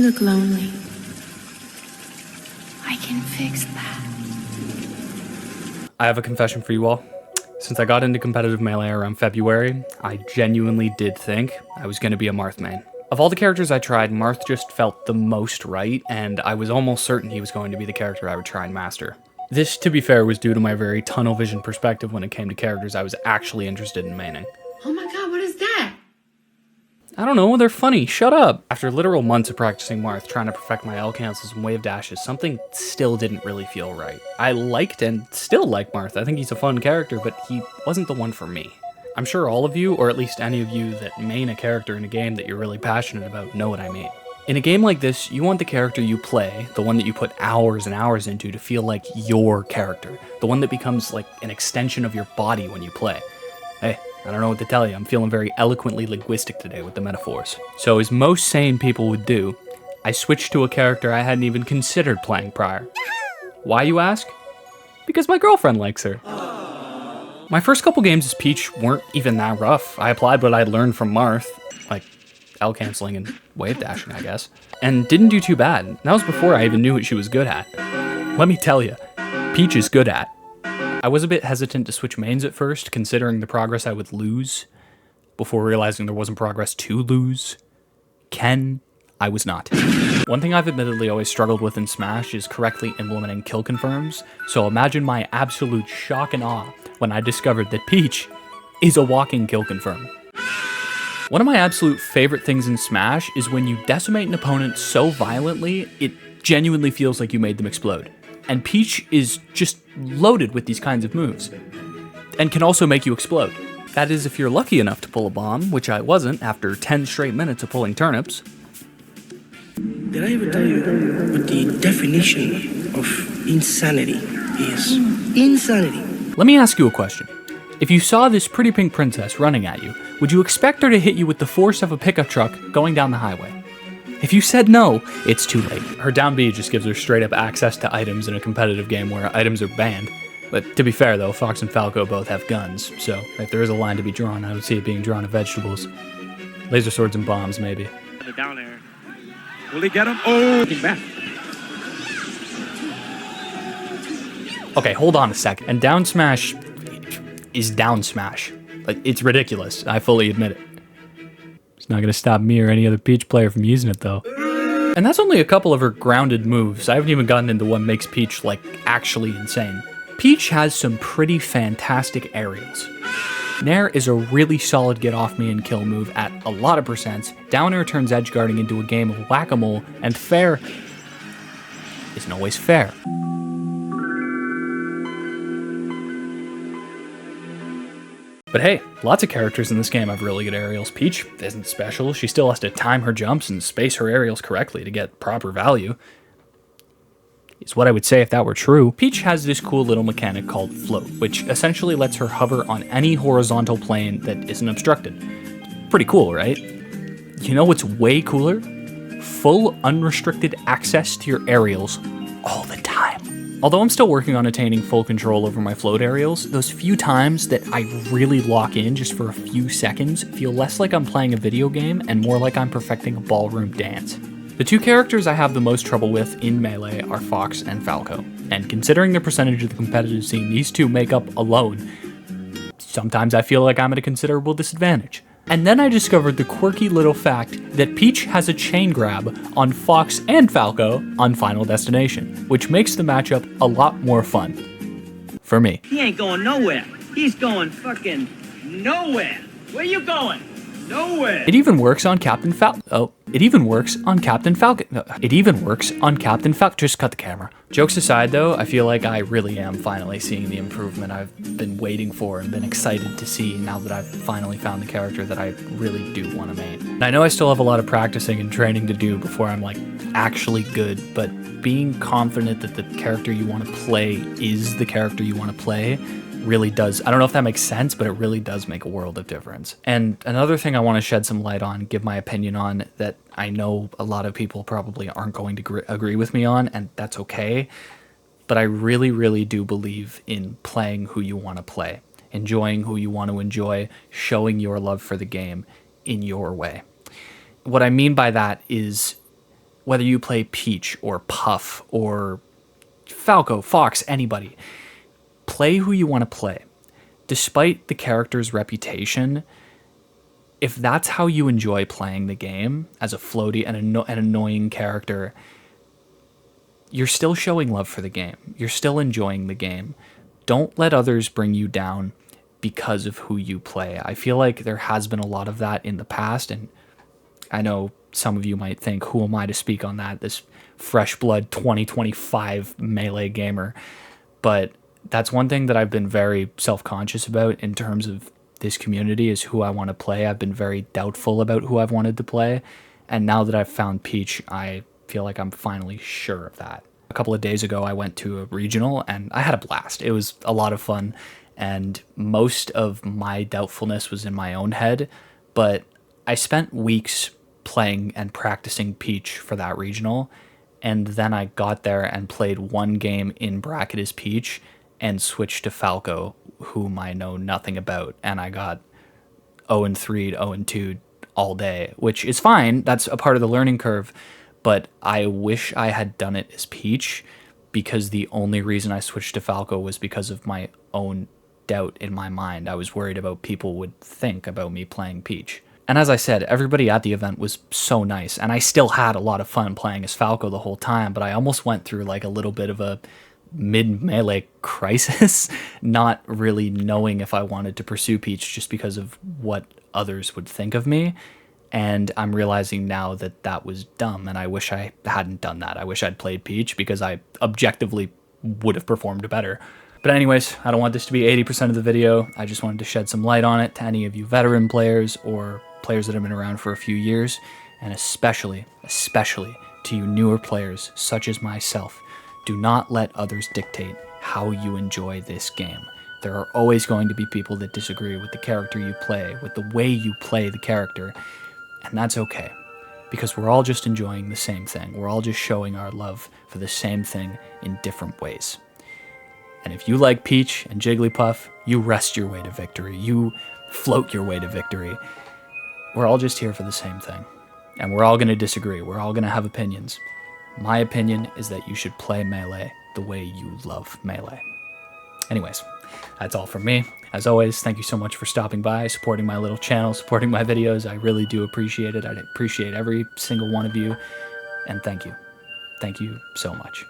look lonely. I can fix that. I have a confession for you all. Since I got into competitive Melee around February, I genuinely did think I was going to be a Marth main. Of all the characters I tried, Marth just felt the most right, and I was almost certain he was going to be the character I would try and master. This, to be fair, was due to my very tunnel vision perspective when it came to characters I was actually interested in maining. Oh my god, what is that? I don't know, they're funny, shut up! After literal months of practicing Marth, trying to perfect my L cancels and wave dashes, something still didn't really feel right. I liked and still like Marth, I think he's a fun character, but he wasn't the one for me. I'm sure all of you, or at least any of you that main a character in a game that you're really passionate about, know what I mean. In a game like this, you want the character you play, the one that you put hours and hours into, to feel like your character. The one that becomes like an extension of your body when you play. Hey, I don't know what to tell you, I'm feeling very eloquently linguistic today with the metaphors. So as most sane people would do, I switched to a character I hadn't even considered playing prior. Why, you ask? Because my girlfriend likes her. My first couple games as Peach weren't even that rough. I applied what I'd learned from Marth, like L canceling and wave dashing, I guess, and didn't do too bad. That was before I even knew what she was good at. Let me tell you, Peach is good at. I was a bit hesitant to switch mains at first, considering the progress I would lose, before realizing there wasn't progress to lose. I was not. One thing I've admittedly always struggled with in Smash is correctly implementing kill confirms, so imagine my absolute shock and awe when I discovered that Peach is a walking kill confirm. One of my absolute favorite things in Smash is when you decimate an opponent so violently, it genuinely feels like you made them explode. And Peach is just loaded with these kinds of moves, and can also make you explode. That is if you're lucky enough to pull a bomb, which I wasn't after 10 straight minutes of pulling turnips. Did I ever tell you what the definition of insanity is? Insanity. Let me ask you a question. If you saw this pretty pink princess running at you, would you expect her to hit you with the force of a pickup truck going down the highway? If you said no, it's too late. Her down B just gives her straight up access to items in a competitive game where items are banned. But to be fair though, Fox and Falco both have guns, so if there is a line to be drawn, I would see it being drawn at vegetables. Laser swords and bombs, maybe. Down there. Will he get him? Oh, looking back. Okay, hold on a second. And down smash is down smash. Like, it's ridiculous. I fully admit it. It's not gonna stop me or any other Peach player from using it though. And that's only a couple of her grounded moves. I haven't even gotten into what makes Peach, like, actually insane. Peach has some pretty fantastic aerials. Nair is a really solid get off me and kill move at a lot of percents. Down air turns edge guarding into a game of whack-a-mole, and fair isn't always fair. But hey, lots of characters in this game have really good aerials. Peach isn't special. She still has to time her jumps and space her aerials correctly to get proper value. Is what I would say if that were true. Peach has this cool little mechanic called float, which essentially lets her hover on any horizontal plane that isn't obstructed. Pretty cool, right? You know what's way cooler? Full unrestricted access to your aerials all the time. Although I'm still working on attaining full control over my float aerials, those few times that I really lock in just for a few seconds feel less like I'm playing a video game and more like I'm perfecting a ballroom dance. The two characters I have the most trouble with in Melee are Fox and Falco, and considering the percentage of the competitive scene these two make up alone, sometimes I feel like I'm at a considerable disadvantage. And then I discovered the quirky little fact that Peach has a chain grab on Fox and Falco on Final Destination, which makes the matchup a lot more fun. For me. He ain't going nowhere. He's going fucking nowhere. Where you going? Nowhere. It even works on Captain Falcon. Oh, it even works on Captain Falcon. It even works on Captain Falcon. Just cut the camera. Jokes aside though, I feel like I really am finally seeing the improvement I've been waiting for and been excited to see now that I've finally found the character that I really do want to main. And I know I still have a lot of practicing and training to do before I'm like actually good, but being confident that the character you want to play is the character you want to play really does. I don't know if that makes sense, but it really does make a world of difference. And another thing I want to shed some light on, give my opinion on, that I know a lot of people probably aren't going to agree with me on, and that's okay, but I really, really do believe in playing who you want to play, enjoying who you want to enjoy, showing your love for the game in your way. What I mean by that is whether you play Peach or Puff or Falco, Fox, anybody, play who you want to play. Despite the character's reputation, if that's how you enjoy playing the game, as a floaty and an annoying character, you're still showing love for the game. You're still enjoying the game. Don't let others bring you down because of who you play. I feel like there has been a lot of that in the past, and I know some of you might think, who am I to speak on that, this fresh blood 2025 Melee gamer? But that's one thing that I've been very self-conscious about in terms of this community, is who I want to play. I've been very doubtful about who I've wanted to play, and now that I've found Peach, I feel like I'm finally sure of that. A couple of days ago, I went to a regional, and I had a blast. It was a lot of fun, and most of my doubtfulness was in my own head, but I spent weeks playing and practicing Peach for that regional, and then I got there and played one game in bracket as Peach and switched to Falco, whom I know nothing about, and I got 0-3, 0-2 all day, which is fine. That's a part of the learning curve, but I wish I had done it as Peach, because the only reason I switched to Falco was because of my own doubt in my mind. I was worried about people would think about me playing Peach. And as I said, everybody at the event was so nice, and I still had a lot of fun playing as Falco the whole time, but I almost went through like a little bit of a mid-melee crisis, not really knowing if I wanted to pursue Peach just because of what others would think of me. And I'm realizing now that that was dumb, and I wish I hadn't done that. I wish I'd played Peach, because I objectively would have performed better. But anyways, I don't want this to be 80% of the video. I just wanted to shed some light on it to any of you veteran players or players that have been around for a few years, and especially to you newer players such as myself. Do not let others dictate how you enjoy this game. There are always going to be people that disagree with the character you play, with the way you play the character, and that's okay, because we're all just enjoying the same thing. We're all just showing our love for the same thing in different ways. And if you like Peach and Jigglypuff, you rest your way to victory. You float your way to victory. We're all just here for the same thing. And we're all going to disagree. We're all going to have opinions. My opinion is that you should play Melee the way you love Melee. Anyways, that's all from me. As always, thank you so much for stopping by, supporting my little channel, supporting my videos. I really do appreciate it. I appreciate every single one of you. And thank you. Thank you so much.